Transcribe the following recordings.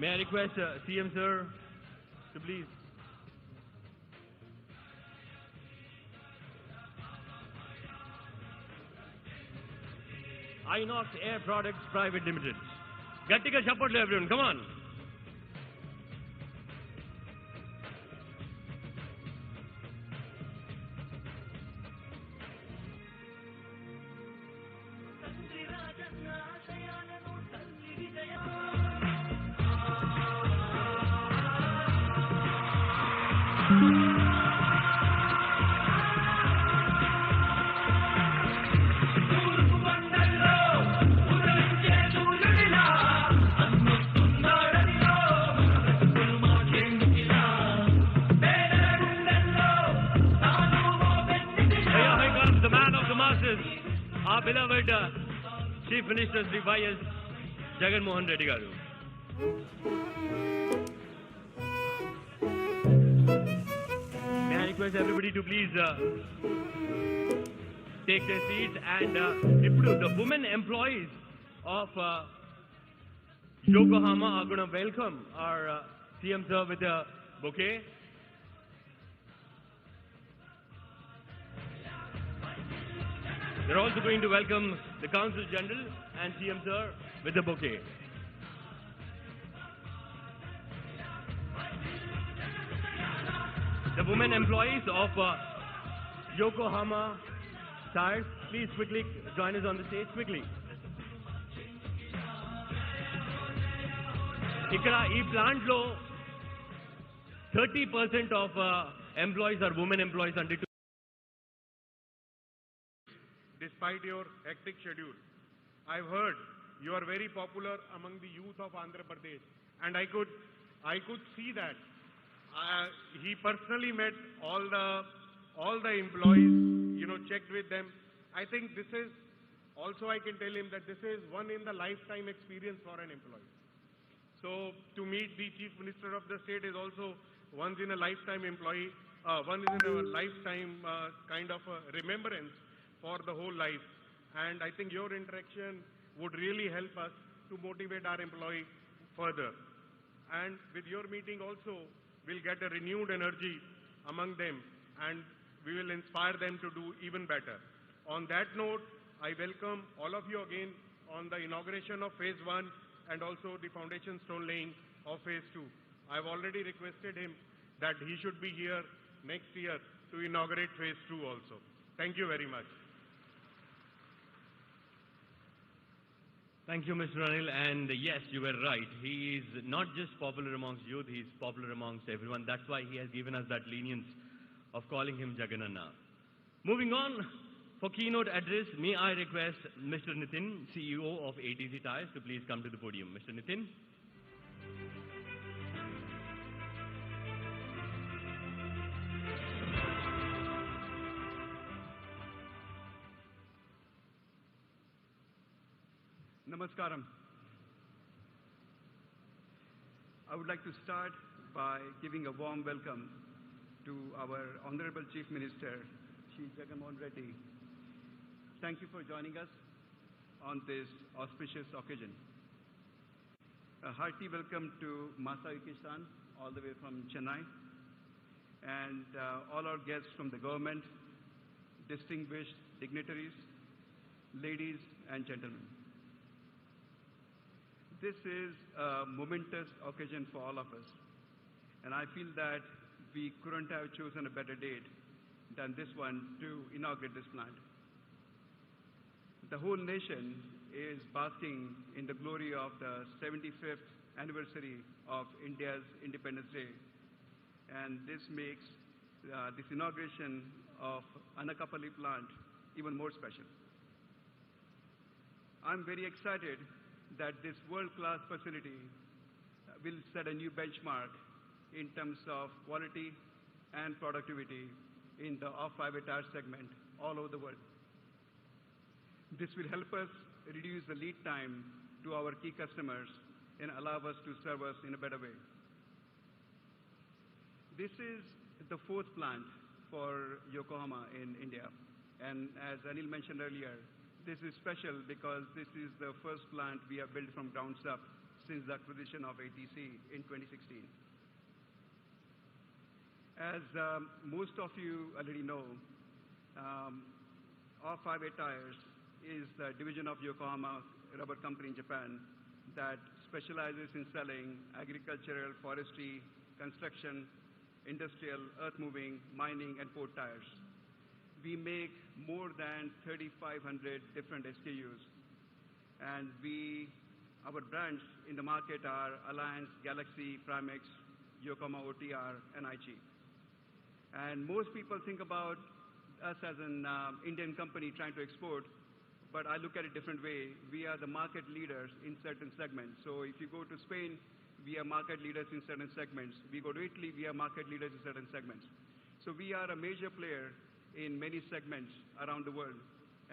May I request CM sir to please. Inox Air Products Private Limited. Gattiga support everyone, come on. Our beloved Chief Minister Sri Y.S. Jagan Mohan Reddy Garu. May I request everybody to please take their seats and the women employees of Yokohama are going to welcome our CM sir with a bouquet. They're also going to welcome the Consul General and CM sir with a bouquet. The women employees of Yokohama Tires, please quickly join us on the stage quickly. ఇక్కడ ఈ plant లో 30% of employees are women employees under. Despite your hectic schedule, I've heard you are very popular among the youth of Andhra Pradesh, and I could see that. He personally met all the employees, checked with them. I think this is also, I can tell him that this is one in the lifetime experience for an employee. So to meet the Chief Minister of the state is also once in a lifetime once in a lifetime kind of a remembrance for the whole life. And I think your interaction would really help us to motivate our employee further. And with your meeting also, we'll get a renewed energy among them and we will inspire them to do even better. On that note, I welcome all of you again on the inauguration of Phase 1 and also the foundation stone laying of Phase 2. I've already requested him that he should be here next year to inaugurate Phase 2 also. Thank you very much. Thank you, Mr. Anil. And yes, you were right. He is not just popular amongst youth, he is popular amongst everyone. That's why he has given us that lenience of calling him Jagananna. Moving on, for keynote address, may I request Mr. Nitin, CEO of ATC Tires, to please come to the podium. Mr. Nitin. Namaskaram. I would like to start by giving a warm welcome to our Honorable Chief Minister, Shri Jagan Mohan Reddy. Thank you for joining us on this auspicious occasion. A hearty welcome to Masayuki-san, all the way from Chennai, and all our guests from the government, distinguished dignitaries, ladies and gentlemen. This is a momentous occasion for all of us, and I feel that we couldn't have chosen a better date than this one to inaugurate this plant. The whole nation is basking in the glory of the 75th anniversary of India's Independence Day, and this makes this inauguration of Anakapalli plant even more special. I'm very excited that this world-class facility will set a new benchmark in terms of quality and productivity in the off-highway tire segment all over the world. This will help us reduce the lead time to our key customers and allow us to serve us in a better way. This is the fourth plant for Yokohama in India, and as Anil mentioned earlier, this is special because this is the first plant we have built from ground up since the acquisition of ATC in 2016. As most of you already know, Off-Highway Tires is the division of Yokohama Rubber Company in Japan that specializes in selling agricultural, forestry, construction, industrial, earth-moving, mining, and port tires. We make more than 3,500 different SKUs, and our brands in the market are Alliance, Galaxy, Primex, Yokohama OTR, and Aichi. And most people think about us as an Indian company trying to export, but I look at it a different way. We are the market leaders in certain segments. So if you go to Spain, we are market leaders in certain segments. We go to Italy, we are market leaders in certain segments. So we are a major player in many segments around the world,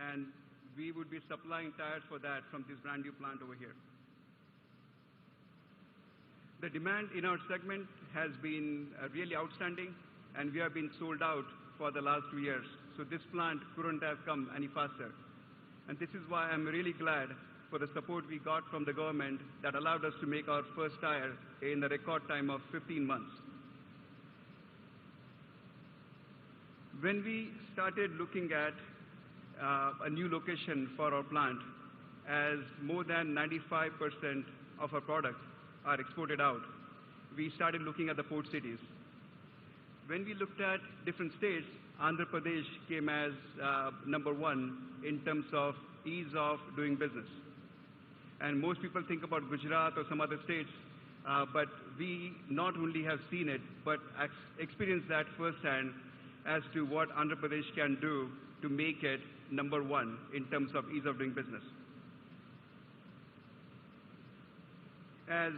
and we would be supplying tires for that from this brand new plant over here. The demand in our segment has been really outstanding, and we have been sold out for the last 2 years. So this plant couldn't have come any faster. And this is why I'm really glad for the support we got from the government that allowed us to make our first tire in a record time of 15 months. When we started looking at a new location for our plant, as more than 95% of our products are exported out, we started looking at the port cities. When we looked at different states, Andhra Pradesh came as number one in terms of ease of doing business. And most people think about Gujarat or some other states, but we not only have seen it, but experienced that firsthand as to what Andhra Pradesh can do to make it number one in terms of ease of doing business. As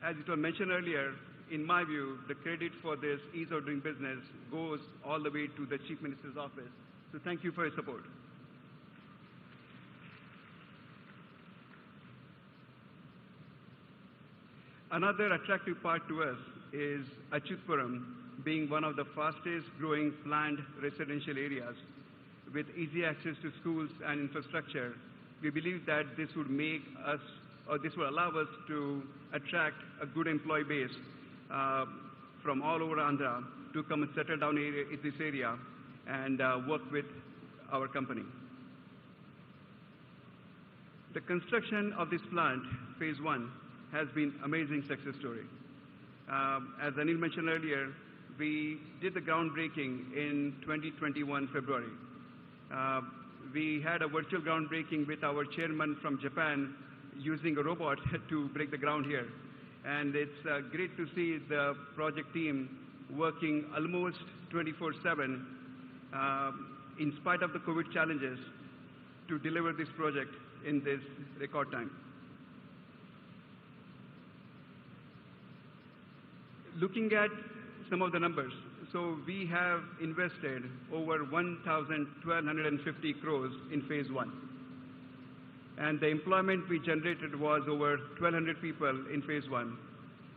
it was mentioned earlier, in my view, the credit for this ease of doing business goes all the way to the Chief Minister's office. So thank you for your support. Another attractive part to us is Achutpuram being one of the fastest growing planned residential areas with easy access to schools and infrastructure. We believe that this would make us, or this will allow us to attract a good employee base from all over Andhra to come and settle down in this area and work with our company. The construction of this plant, phase one, has been an amazing success story. As Anil mentioned earlier, we did the groundbreaking in 2021 February. We had a virtual groundbreaking with our chairman from Japan using a robot to break the ground here. And it's great to see the project team working almost 24/7 in spite of the COVID challenges to deliver this project in this record time. Looking at some of the numbers, so we have invested over 1,250 crores in phase one. And the employment we generated was over 1,200 people in phase one.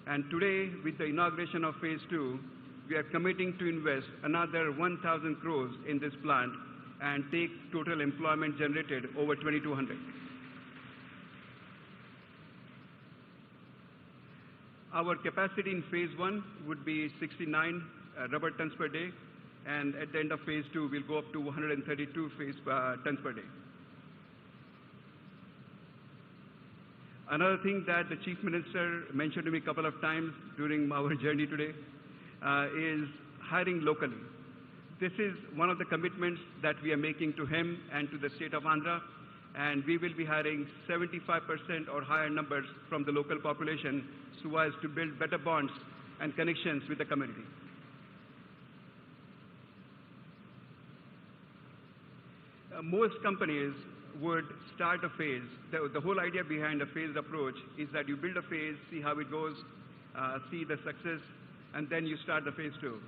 And today, with the inauguration of phase two, we are committing to invest another 1,000 crores in this plant and take total employment generated over 2,200. Our capacity in phase one would be 69 rubber tons per day, and at the end of phase two, we'll go up to 132 tons per day. Another thing that the Chief Minister mentioned to me a couple of times during our journey today is hiring locally. This is one of the commitments that we are making to him and to the state of Andhra, and we will be hiring 75% or higher numbers from the local population so as to build better bonds and connections with the community. Most companies would start a phase. The whole idea behind a phased approach is that you build a phase, see how it goes, see the success, and then you start the phase two.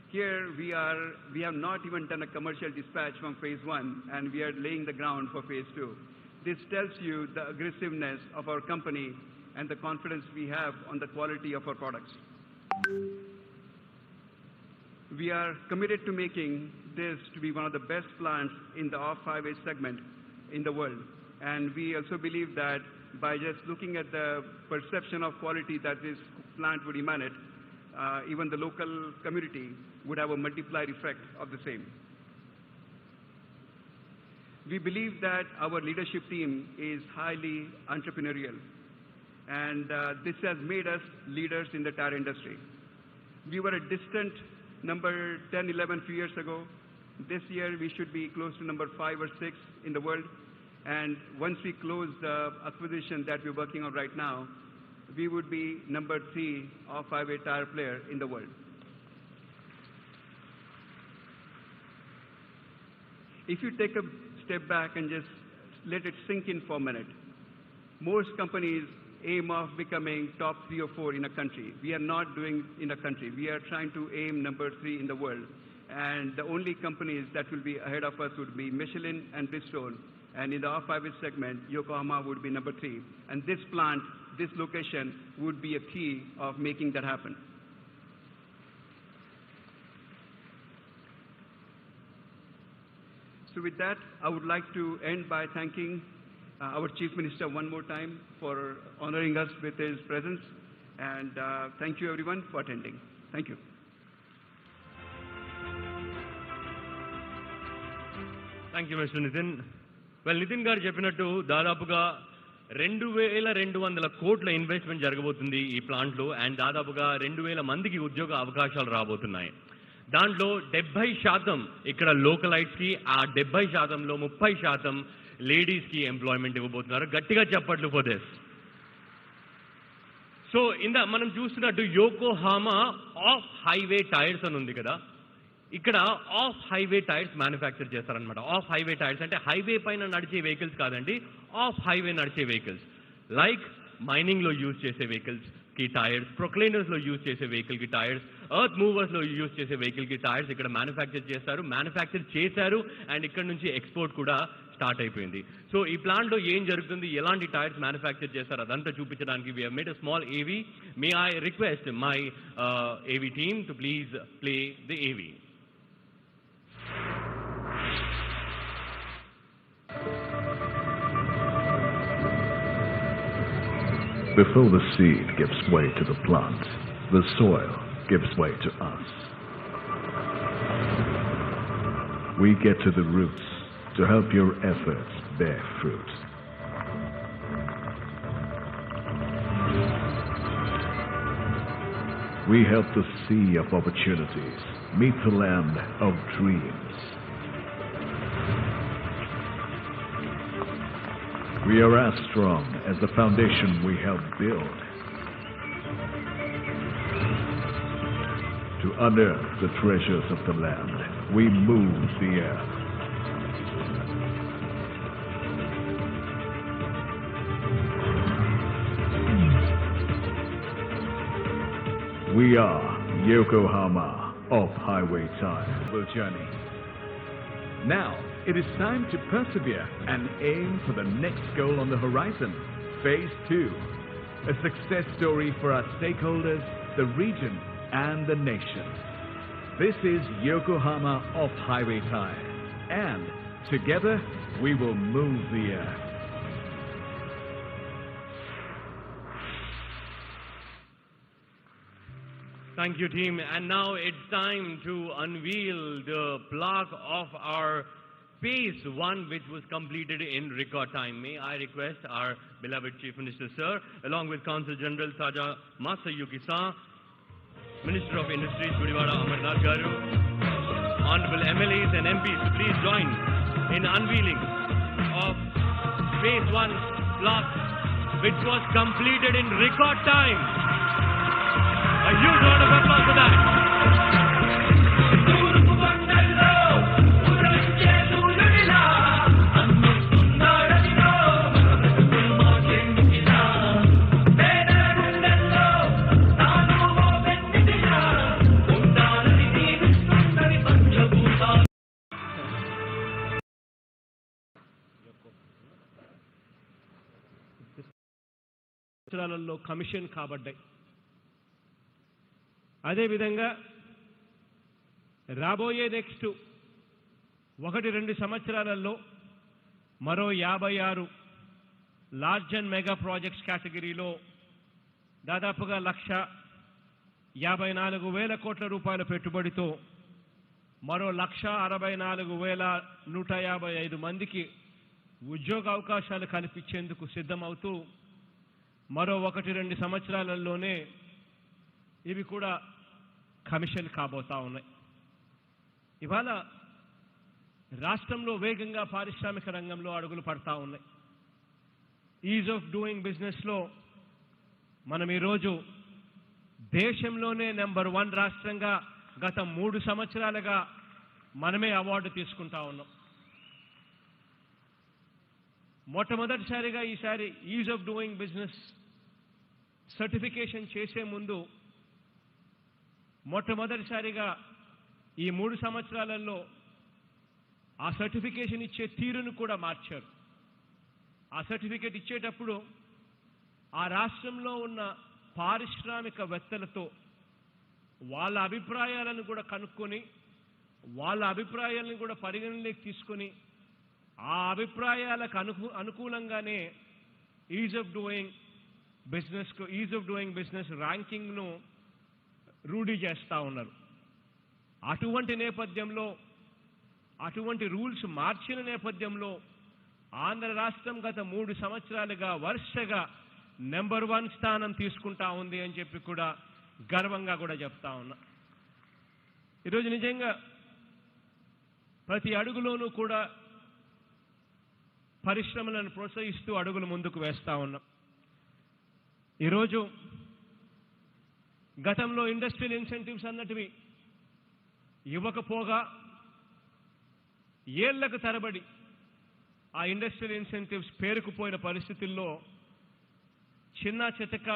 Here we have not even done a commercial dispatch from phase one, and we are laying the ground for phase two. This tells you the aggressiveness of our company and the confidence we have on the quality of our products. We are committed to making this to be one of the best plants in the off-highway segment in the world. And we also believe that by just looking at the perception of quality that this plant would emanate, even the local community would have a multiplier effect of the same. We believe that our leadership team is highly entrepreneurial, and this has made us leaders in the tire industry. We were a distant number 10, 11 few years ago. This year we should be close to number 5 or 6 in the world, and once we close the acquisition that we're working on right now, we would be number 3 off-highway tire player in the world. If you take a step back and just let it sink in for a minute, most companies aim of becoming top 3 or 4 in a country. We are not doing in a country. We are trying to aim number 3 in the world. And the only companies that will be ahead of us would be Michelin and Bridgestone. And in the off-highway segment, Yokohama would be number 3. And this plant, this location, would be a key of making that happen. So with that, I would like to end by thanking our Chief Minister one more time for honoring us with his presence. And thank you everyone for attending. Thank you. Thank you, Mr. Nitin. Well, Nitin garu cheppinattu దాదాపుగా 2200 కోట్ల investment జరగబోతుంది ఈ ప్లాంట్లో, and దాదాపుగా 2000 మందికి ఉద్యోగ అవకాశాలు రాబోతున్నాయి. దాంట్లో 70% ఇక్కడ లోకలైట్స్కి, ఆ 70%లో 30% లేడీస్కి ఎంప్లాయ్మెంట్ ఇవ్వబోతున్నారు. గట్టిగా చెప్పట్లు ఫర్ దిస్. సో మనం చూస్తున్నట్టు యోకోహామా ఆఫ్ హైవే టైర్స్ అని ఉంది కదా, ఇక్కడ ఆఫ్ హైవే టైర్స్ మ్యానుఫ్యాక్చర్ చేస్తారనమాట. ఆఫ్ హైవే టైర్స్ అంటే హైవే పైన నడిచే వెహికల్స్ కాదండి, ఆఫ్ హైవే నడిచే వెహికల్స్. లైక్ మైనింగ్లో యూజ్ చేసే వెహికల్స్కి టైర్స్, ప్రొక్లైనర్స్లో యూజ్ చేసే వెహికల్కి టైర్స్, ఎర్త్ మూవర్స్లో యూజ్ చేసే వెహికల్కి టైర్స్ ఇక్కడ మ్యానుఫ్యాక్చర్ చేశారు అండ్ ఇక్కడ నుంచి ఎక్స్పోర్ట్ కూడా స్టార్ట్ అయిపోయింది. సో ఈ ప్లాంట్లో ఏం జరుగుతుంది, ఎలాంటి టైర్స్ మ్యానుఫ్యాక్చర్ చేస్తారు అదంతా చూపించడానికి we have made a small AV. May I request my AV team to please play the AV. Before the seed gives way to the plant, the soil gives way to us. We get to the roots to help your efforts bear fruit. We help the sea of opportunities meet the land of dreams. We are as strong as the foundation we help build. To unearth the treasures of the land, we move the earth. We are Yokohama off-highway tire journey. Now, it is time to persevere and aim for the next goal on the horizon, Phase 2. A success story for our stakeholders, the region, and the nation. This is Yokohama off-highway tire, and together we will move the earth. Thank you, team. And now it's time to unveil the plaque of our Phase 1, which was completed in record time. May I request our beloved Chief Minister, sir, along with Consul General Saja Masayuki-san, Minister of Industries, Gudivada Amarnath Garu, Honorable MLAs and MPs to please join in unveiling of Phase 1 plaque, which was completed in record time. A huge round of applause for that. సంవత్సరాలలో commission కాబడ్డాయి. అదేవిధంగా రాబోయే next 1-2 సంవత్సరాలలో మరో 56 large and mega projects కేటగిరీలో దాదాపుగా 1,54,000 కోట్ల రూపాయల పెట్టుబడితో మరో 1,64,155 మందికి ఉద్యోగ అవకాశాలు కల్పించేందుకు సిద్ధమవుతూ మరో 1-2 సంవత్సరాలలోనే ఇవి కూడా కమిషన్ కాబోతా ఉన్నాయి. ఇవాళ రాష్ట్రంలో వేగంగా పారిశ్రామిక రంగంలో అడుగులు పడతా ఉన్నాయి. ఈజ్ ఆఫ్ డూయింగ్ బిజినెస్లో మనం ఈరోజు దేశంలోనే నెంబర్ 1 రాష్ట్రంగా గత 3 సంవత్సరాలుగా మనమే అవార్డు తీసుకుంటా ఉన్నాం. మొట్టమొదటిసారిగా ఈసారి is of doing business certification చేసే ముందు మొట్టమొదటిసారిగా ఈ 3 సంవత్సరాలలో ఆ సర్టిఫికేషన్ ఇచ్చే తీరును కూడా మార్చారు. ఆ సర్టిఫికేట్ ఇచ్చేటప్పుడు ఆ రాష్ట్రంలో ఉన్న పారిశ్రామికవేత్తలతో వాళ్ళ అభిప్రాయాలను కూడా కనుక్కొని వాళ్ళ అభిప్రాయాలను కూడా పరిగణలోకి తీసుకొని ఆ అభిప్రాయాలకు అనుకూలంగానే ఈజ్ ఆఫ్ డూయింగ్ బిజినెస్ ర్యాంకింగ్ను రూఢీ చేస్తూ ఉన్నారు. అటువంటి నేపథ్యంలో అటువంటి రూల్స్ మార్చిన నేపథ్యంలో ఆంధ్ర రాష్ట్రం గత 3 సంవత్సరాలుగా వరుసగా నెంబర్ 1 స్థానం తీసుకుంటా ఉంది అని చెప్పి కూడా గర్వంగా కూడా చెప్తా ఉన్నా. ఈరోజు నిజంగా ప్రతి అడుగులోనూ కూడా పరిశ్రమలను ప్రోత్సహిస్తూ అడుగులు ముందుకు వేస్తా ఉన్నాం. ఈరోజు గతంలో ఇండస్ట్రియల్ ఇన్సెంటివ్స్ అన్నటివి ఇవ్వకపోగా ఏళ్లకు తరబడి ఆ ఇండస్ట్రియల్ ఇన్సెంటివ్స్ పేరుకుపోయిన పరిస్థితుల్లో చిన్న చితక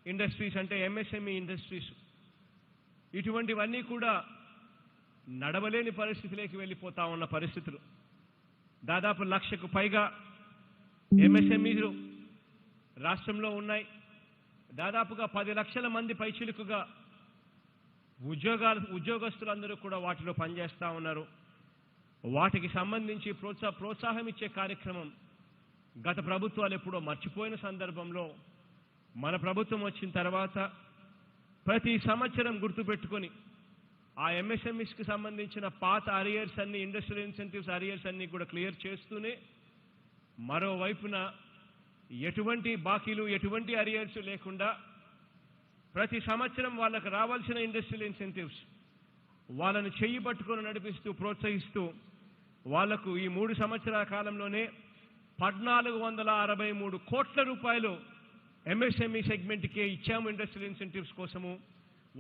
ఇండస్ట్రీస్ అంటే ఎంఎస్ఎంఈ ఇండస్ట్రీస్ ఇటువంటివన్నీ కూడా నడవలేని పరిస్థితిలోకి వెళ్ళిపోతా ఉన్న పరిస్థితులు. దాదాపు 1,00,000కు పైగా ఎంఎస్ఎంఈలు రాష్ట్రంలో ఉన్నాయి. దాదాపుగా 10 లక్షల మంది పైచిలుకుగా ఉద్యోగస్తులందరూ కూడా వాటిలో పనిచేస్తూ ఉన్నారు. వాటికి సంబంధించి ప్రోత్సాహం ఇచ్చే కార్యక్రమం గత ప్రభుత్వాలు ఎప్పుడో మర్చిపోయిన సందర్భంలో మన ప్రభుత్వం వచ్చిన తర్వాత ప్రతి సంవత్సరం గుర్తుపెట్టుకొని ఆ ఎంఎస్ఎంఈస్కి సంబంధించిన పాత అరియర్స్ అన్ని ఇండస్ట్రియల్ ఇన్సెంటివ్స్ అరియర్స్ అన్ని కూడా క్లియర్ చేస్తూనే మరోవైపున ఎటువంటి బాకీలు ఎటువంటి అరియర్స్ లేకుండా ప్రతి సంవత్సరం వాళ్ళకు రావాల్సిన ఇండస్ట్రియల్ ఇన్సెంటివ్స్ వాళ్ళను చెయ్యి పట్టుకొని నడిపిస్తూ ప్రోత్సహిస్తూ వాళ్లకు ఈ 3 సంవత్సరాల కాలంలోనే 1,463 కోట్ల రూపాయలు ఎంఎస్ఎంఈ సెగ్మెంట్కే ఇచ్చాము ఇండస్ట్రియల్ ఇన్సెంటివ్స్ కోసము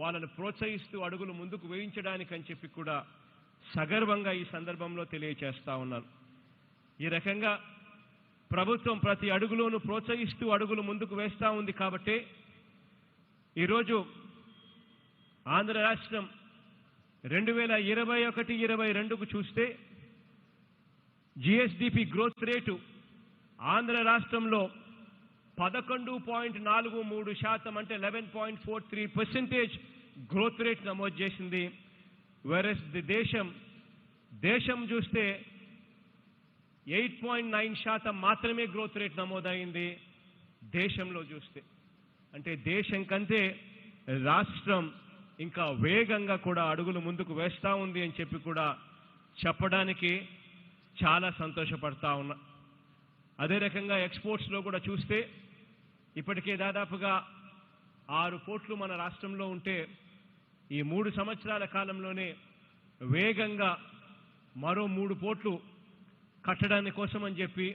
వాళ్ళను ప్రోత్సహిస్తూ అడుగులు ముందుకు వేయించడానికి అని చెప్పి కూడా సగర్వంగా ఈ సందర్భంలో తెలియజేస్తా ఉన్నాను. ఈ రకంగా ప్రభుత్వం ప్రతి అడుగులోనూ ప్రోత్సహిస్తూ అడుగులు ముందుకు వేస్తూ ఉంది. కాబట్టి ఈరోజు ఆంధ్ర రాష్ట్రం 2021-22కు చూస్తే జిఎస్డిపి గ్రోత్ రేటు ఆంధ్ర రాష్ట్రంలో 11.43% అంటే 11.43% గ్రోత్ రేట్ నమోదు చేసింది. వెరస్ దేశం చూస్తే 8.9% మాత్రమే గ్రోత్ రేట్ నమోదైంది దేశంలో చూస్తే. అంటే దేశం కంటే రాష్ట్రం ఇంకా వేగంగా కూడా అడుగులు ముందుకు వేస్తూ ఉంది అని చెప్పి కూడా చెప్పడానికి చాలా సంతోషపడతా ఉన్నా. అదే రకంగా ఎక్స్పోర్ట్స్లో కూడా చూస్తే ఇప్పటికే దాదాపుగా 6 పోర్ట్లు మన రాష్ట్రంలో ఉంటే ఈ 3 సంవత్సరాల కాలంలోనే వేగంగా మరో 3 పోర్ట్లు కట్టడానికి కోసం అని చెప్పి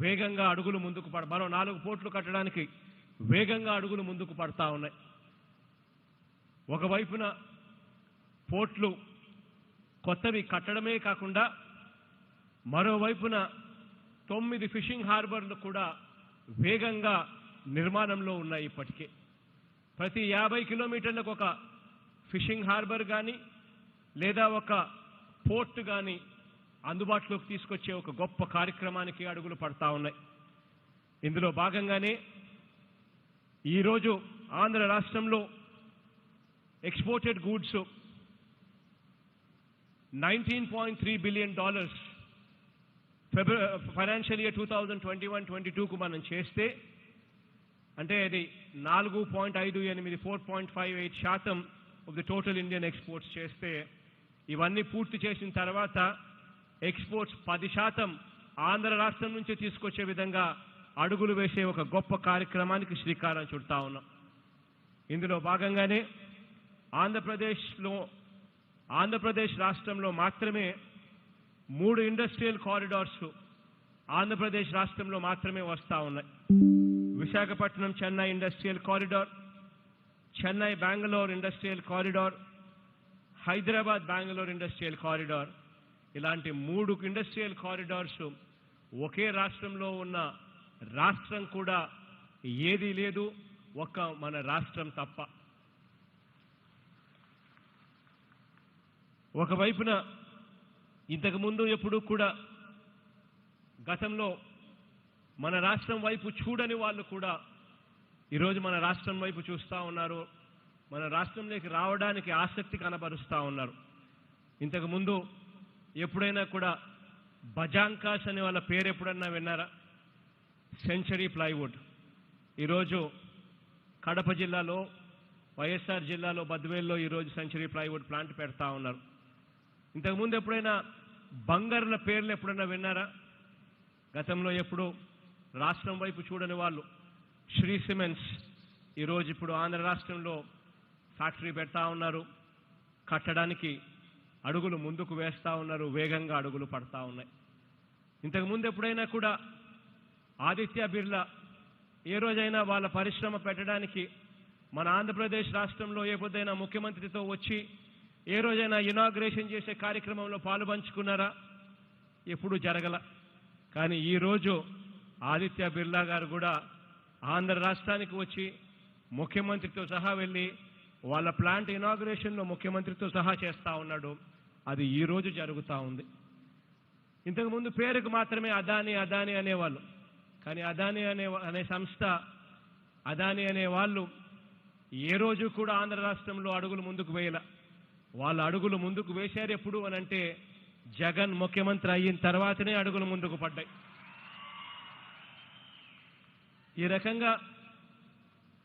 వేగంగా అడుగులు ముందుకు మరో 4 పోర్ట్లు కట్టడానికి వేగంగా అడుగులు ముందుకు పడతా ఉన్నాయి. ఒకవైపున పోర్ట్లు కొత్తవి కట్టడమే కాకుండా మరోవైపున 9 ఫిషింగ్ హార్బర్లు కూడా వేగంగా నిర్మాణంలో ఉన్నాయి. ఇప్పటికే ప్రతి 50 కిలోమీటర్లకు ఒక ఫిషింగ్ హార్బర్ కానీ లేదా ఒక పోర్ట్ కానీ అందుబాటులోకి తీసుకొచ్చే ఒక గొప్ప కార్యక్రమానికి అడుగులు పడతా ఉన్నాయి. ఇందులో భాగంగానే ఈరోజు ఆంధ్ర రాష్ట్రంలో exported goods $19.3 billion financial year 2021-22కు మనం చేస్తే అంటే అది 4.58 4.58% of the total Indian exports చేస్తే ఇవన్నీ పూర్తి చేసిన తర్వాత ఎక్స్పోర్ట్స్ 10% ఆంధ్ర రాష్ట్రం నుంచి తీసుకొచ్చే విధంగా అడుగులు వేసే ఒక గొప్ప కార్యక్రమానికి శ్రీకారం చుడతా ఉన్నాం. ఇందులో భాగంగానే ఆంధ్రప్రదేశ్ రాష్ట్రంలో మాత్రమే 3 ఇండస్ట్రియల్ కారిడార్స్ ఆంధ్రప్రదేశ్ రాష్ట్రంలో మాత్రమే వస్తూ ఉన్నాయి. Visakhapatnam Chennai industrial corridor, Chennai Bengaluru industrial corridor, Hyderabad Bengaluru industrial corridor, ఇలాంటి 3 ఇండస్ట్రియల్ కారిడార్స్ ఒకే రాష్ట్రంలో ఉన్న రాష్ట్రం కూడా ఏదీ లేదు, ఒక్క మన రాష్ట్రం తప్ప. ఒకవైపున ఇంతకుముందు ఎప్పుడు కూడా గతంలో మన రాష్ట్రం వైపు చూడని వాళ్ళు కూడా ఈరోజు మన రాష్ట్రం వైపు చూస్తూ ఉన్నారు, మన రాష్ట్రంలోకి రావడానికి ఆసక్తి కనబరుస్తూ ఉన్నారు. ఇంతకుముందు ఎప్పుడైనా కూడా బజాంకాస్ అనే వాళ్ళ పేరు ఎప్పుడన్నా విన్నారా? సెంచరీ ప్లైవుడ్ ఈరోజు కడప జిల్లాలో, వైఎస్ఆర్ జిల్లాలో బద్వేల్లో ఈరోజు సెంచరీ ప్లైవుడ్ ప్లాంట్ పెడతా ఉన్నారు. ఇంతకుముందు ఎప్పుడైనా బంగారుల పేర్లు ఎప్పుడైనా విన్నారా? గతంలో ఎప్పుడు రాష్ట్రం వైపు చూడని వాళ్ళు శ్రీ సిమెంట్స్ ఈరోజు ఇప్పుడు ఆంధ్ర రాష్ట్రంలో ఫ్యాక్టరీ పెడతా ఉన్నారు, కట్టడానికి అడుగులు ముందుకు వేస్తూ ఉన్నారు, వేగంగా అడుగులు పడతా ఉన్నాయి. ఇంతకుముందు ఎప్పుడైనా కూడా ఆదిత్య బిర్లా ఏ రోజైనా వాళ్ళ పరిశ్రమ పెట్టడానికి మన ఆంధ్రప్రదేశ్ రాష్ట్రంలో ఏ పొద్దైనా ముఖ్యమంత్రితో వచ్చి ఏ రోజైనా ఇనాగ్రేషన్ చేసే కార్యక్రమంలో పాలు పంచుకున్నారా? ఎప్పుడూ జరగల. కానీ ఈరోజు ఆదిత్య బిర్లా గారు కూడా ఆంధ్ర రాష్ట్రానికి వచ్చి ముఖ్యమంత్రితో సహా వెళ్ళి వాళ్ళ ప్లాంట్ ఇనాగ్రేషన్లో ముఖ్యమంత్రితో సహా చేస్తూ ఉన్నాడు. అది ఈరోజు జరుగుతూ ఉంది. ఇంతకుముందు పేరుకు మాత్రమే అదానీ అదానీ అనేవాళ్ళు, కానీ అదానీ అనే సంస్థ, అదానీ అనే వాళ్ళు ఏ రోజు కూడా ఆంధ్ర రాష్ట్రంలో అడుగులు ముందుకు వేయాల. వాళ్ళ అడుగులు ముందుకు వేశారు ఎప్పుడు అని అంటే జగన్ ముఖ్యమంత్రి అయిన తర్వాతనే అడుగులు ముందుకు పడ్డాయి. ఈ రకంగా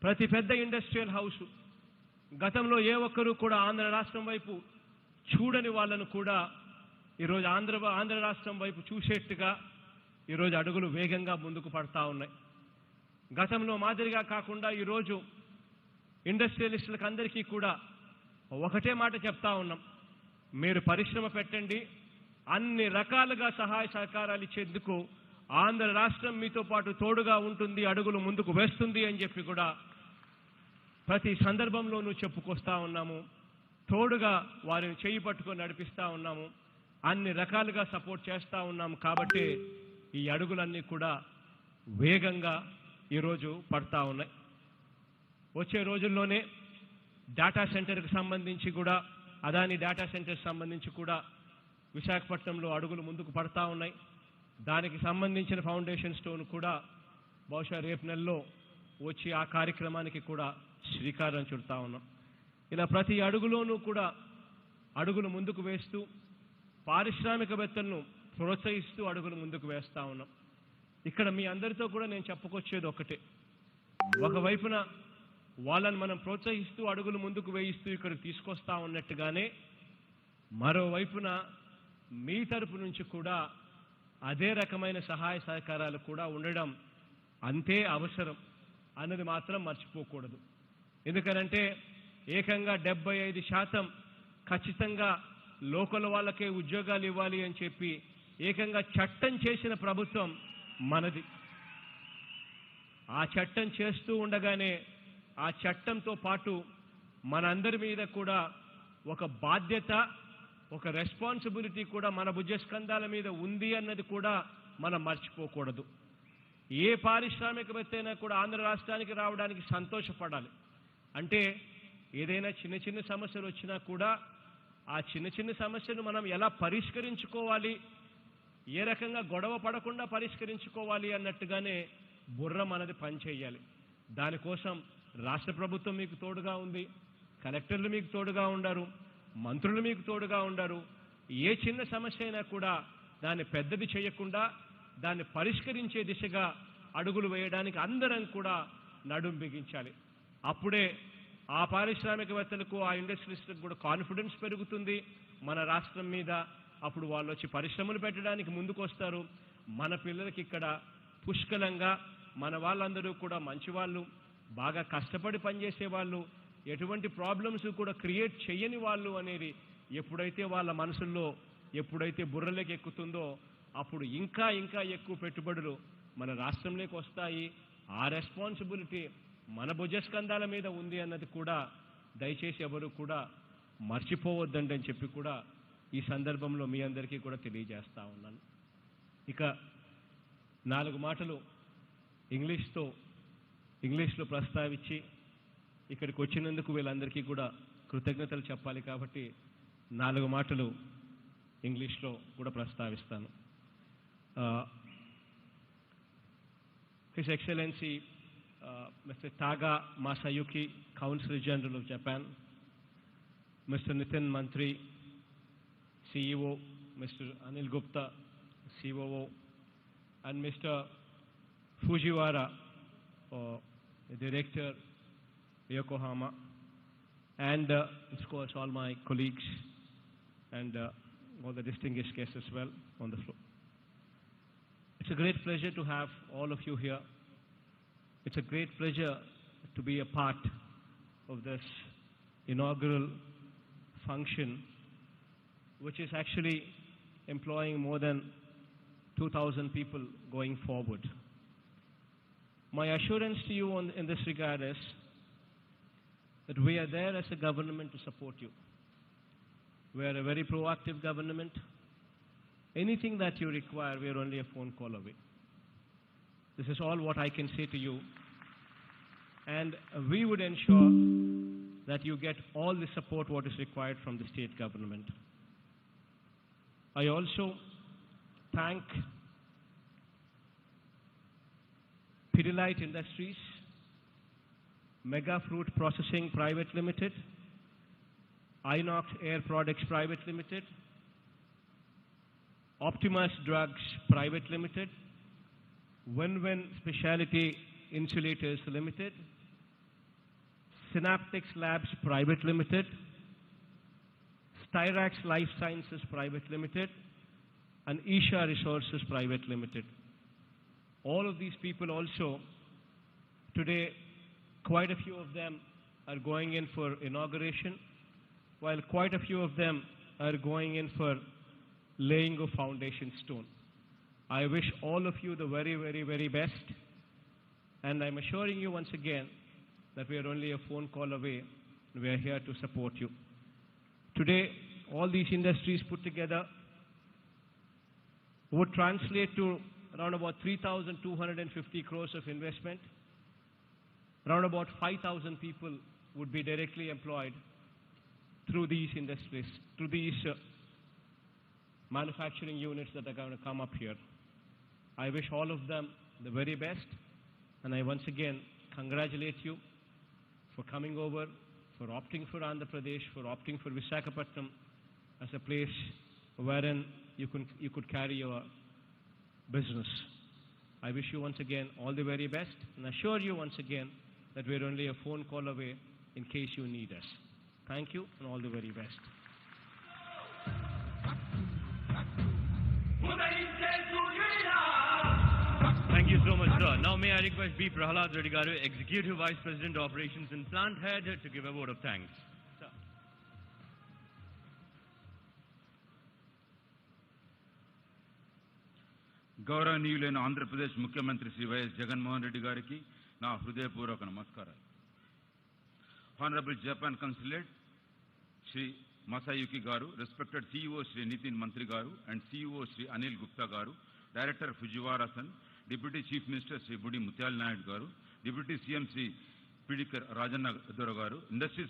ప్రతి పెద్ద ఇండస్ట్రియల్ హౌస్ గతంలో ఏ ఒక్కరూ కూడా ఆంధ్ర రాష్ట్రం వైపు చూడని వాళ్ళను కూడా ఈరోజు ఆంధ్ర రాష్ట్రం వైపు చూసేట్టుగా ఈరోజు అడుగులు వేగంగా ముందుకు పడతా ఉన్నాయి. గతంలో మాదిరిగా కాకుండా ఈరోజు ఇండస్ట్రియలిస్టులకు అందరికీ కూడా ఒకటే మాట చెప్తా ఉన్నాం, మీరు పరిశ్రమ పెట్టండి, అన్ని రకాలుగా సహాయ సహకారాలు ఇచ్చేందుకు ఆంధ్ర రాష్ట్రం మీతో పాటు తోడుగా ఉంటుంది, అడుగులు ముందుకు వేస్తుంది అని చెప్పి కూడా ప్రతి సందర్భంలోనూ చెప్పుకొస్తా ఉన్నాము. తోడుగా వారిని చేయి పట్టుకొని నడిపిస్తూ ఉన్నాము, అన్ని రకాలుగా సపోర్ట్ చేస్తూ ఉన్నాము. కాబట్టి ఈ అడుగులన్నీ కూడా వేగంగా ఈరోజు పడతా ఉన్నాయి. వచ్చే రోజుల్లోనే డేటా సెంటర్కి సంబంధించి కూడా, అదాని డేటా సెంటర్కి సంబంధించి కూడా విశాఖపట్నంలో అడుగులు ముందుకు పడతా ఉన్నాయి. దానికి సంబంధించిన ఫౌండేషన్ స్టోన్ కూడా బహుశా రేపు నెలలో వచ్చి ఆ కార్యక్రమానికి కూడా శ్రీకారం చుడతా ఉన్నాం. ఇలా ప్రతి అడుగులోనూ కూడా అడుగులు ముందుకు వేస్తూ పారిశ్రామికవేత్తలను ప్రోత్సహిస్తూ అడుగులు ముందుకు వేస్తూ ఉన్నాం. ఇక్కడ మీ అందరితో కూడా నేను చెప్పుకొచ్చేది ఒకటే, ఒకవైపున వాళ్ళని మనం ప్రోత్సహిస్తూ అడుగులు ముందుకు వేయిస్తూ ఇక్కడ తీసుకొస్తా ఉన్నట్టుగానే మరోవైపున మీ తరపు నుంచి కూడా అదే రకమైన సహాయ సహకారాలు కూడా ఉండడం అంతే అవసరం అన్నది మాత్రం మర్చిపోకూడదు. ఎందుకనంటే ఏకంగా 75% ఖచ్చితంగా లోకల్ వాళ్ళకే ఉద్యోగాలు ఇవ్వాలి అని చెప్పి ఏకంగా చట్టం చేసిన ప్రభుత్వం మనది. ఆ చట్టం చేస్తూ ఉండగానే ఆ చట్టంతో పాటు మనందరి మీద కూడా ఒక బాధ్యత, ఒక రెస్పాన్సిబిలిటీ కూడా మన భుజస్కంధాల మీద ఉంది అన్నది కూడా మనం మర్చిపోకూడదు. ఏ పారిశ్రామికవేత్త అయినా కూడా ఆంధ్ర రాష్ట్రానికి రావడానికి సంతోషపడాలి. అంటే ఏదైనా చిన్న చిన్న సమస్యలు వచ్చినా కూడా ఆ చిన్న చిన్న సమస్యను మనం ఎలా పరిష్కరించుకోవాలి, ఏ రకంగా గొడవ పడకుండా పరిష్కరించుకోవాలి అన్నట్టుగానే బుర్ర మనది పనిచేయాలి. దానికోసం రాష్ట్ర ప్రభుత్వం మీకు తోడుగా ఉంది, కలెక్టర్లు మీకు తోడుగా ఉండారు, మంత్రులు మీకు తోడుగా ఉండారు. ఏ చిన్న సమస్య అయినా కూడా దాన్ని పెద్దది చేయకుండా దాన్ని పరిష్కరించే దిశగా అడుగులు వేయడానికి అందరం కూడా నడుం బిగించాలి. అప్పుడే ఆ పారిశ్రామికవేత్తలకు ఆ ఇండస్ట్రియలిస్టులకు కూడా కాన్ఫిడెన్స్ పెరుగుతుంది మన రాష్ట్రం మీద. అప్పుడు వాళ్ళు వచ్చి పరిశ్రమలు పెట్టడానికి ముందుకు వస్తారు. మన పిల్లలకి ఇక్కడ పుష్కలంగా మన వాళ్ళందరూ కూడా మంచివాళ్ళు, బాగా కష్టపడి పనిచేసే వాళ్ళు, ఎటువంటి ప్రాబ్లమ్స్ కూడా క్రియేట్ చేయని వాళ్ళు అనేది ఎప్పుడైతే వాళ్ళ మనసుల్లో ఎప్పుడైతే బుర్రలోకి ఎక్కుతుందో అప్పుడు ఇంకా ఇంకా ఎక్కువ పెట్టుబడులు మన రాష్ట్రంలోకి వస్తాయి. ఆ రెస్పాన్సిబిలిటీ మన భుజస్కంధాల మీద ఉంది అన్నది కూడా దయచేసి ఎవరు కూడా మర్చిపోవద్దండి అని చెప్పి కూడా ఈ సందర్భంలో మీ అందరికీ కూడా తెలియజేస్తా ఉన్నాను. ఇక 4 మాటలు ఇంగ్లీష్లో ప్రస్తావించి ఇక్కడికి వచ్చినందుకు వీళ్ళందరికీ కూడా కృతజ్ఞతలు చెప్పాలి కాబట్టి 4 మాటలు ఇంగ్లీష్లో కూడా ప్రస్తావిస్తాను. His Excellency Mr. Taga Masayuki, Consul General of Japan, Mr. Nitin Mantri, CEO, Mr. Anil Gupta, COO, and Mr. Fujiwara, the Director, Yokohama, and of course all my colleagues and all the distinguished guests as well on the floor. It's a great pleasure to have all of you here. It's a great pleasure to be a part of this inaugural function, which is actually employing more than 2,000 people going forward. My assurance to you in this regard is that we are there as a government to support you. We are a very proactive government. Anything that you require, we are only a phone call away. This is all what I can say to you. And we would ensure that you get all the support what is required from the state government. I also thank Pidilite Industries, Mega Fruit Processing Private Limited, Inox Air Products Private Limited, Optimus Drugs Private Limited, Win-Win Specialty Insulators Limited, Synaptics Labs Private Limited, Styrax Life Sciences Private Limited, and Isha Resources Private Limited. All of these people also, today, quite a few of them are going in for inauguration, while quite a few of them are going in for laying a foundation stone. I wish all of you the very, very, very best, and I'm assuring you once again that we are only a phone call away, and we are here to support you. Today, all these industries put together would translate to around about 3,250 crores of investment. Around about 5,000 people would be directly employed through these industries, through these manufacturing units that are going to come up here. I wish all of them the very best, and I once again congratulate you for coming over, for opting for Andhra Pradesh, for opting for Visakhapatnam as a place wherein you could carry your business. I wish you once again all the very best, and assure you once again that we're only a phone call away in case you need us. Thank you, and all the very best. Thank you so much, sir. Now may I request B. Prahalad Reddy Garu, Executive Vice President Operations and Plant Head, to give a vote of thanks. Sir. గౌరవనీయులైన ఆంధ్రప్రదేశ్ ముఖ్యమంత్రి Shri YS Jaganmohan Reddy గారికి నా హృదయపూర్వక నమస్కారాలు. Honourable Japan consulate Shri Masayuki గారు, respected CEO Shri Nitin Mantri గారు and CEO Shri Anil Gupta గారు, director Fujiwara san, deputy chief minister Shri Budi Mutyala Naidu గారు, డిప్యూటీ CM శ్రీ పిడికర్ రాజన్న దొర గారు, ఇండస్ట్రీ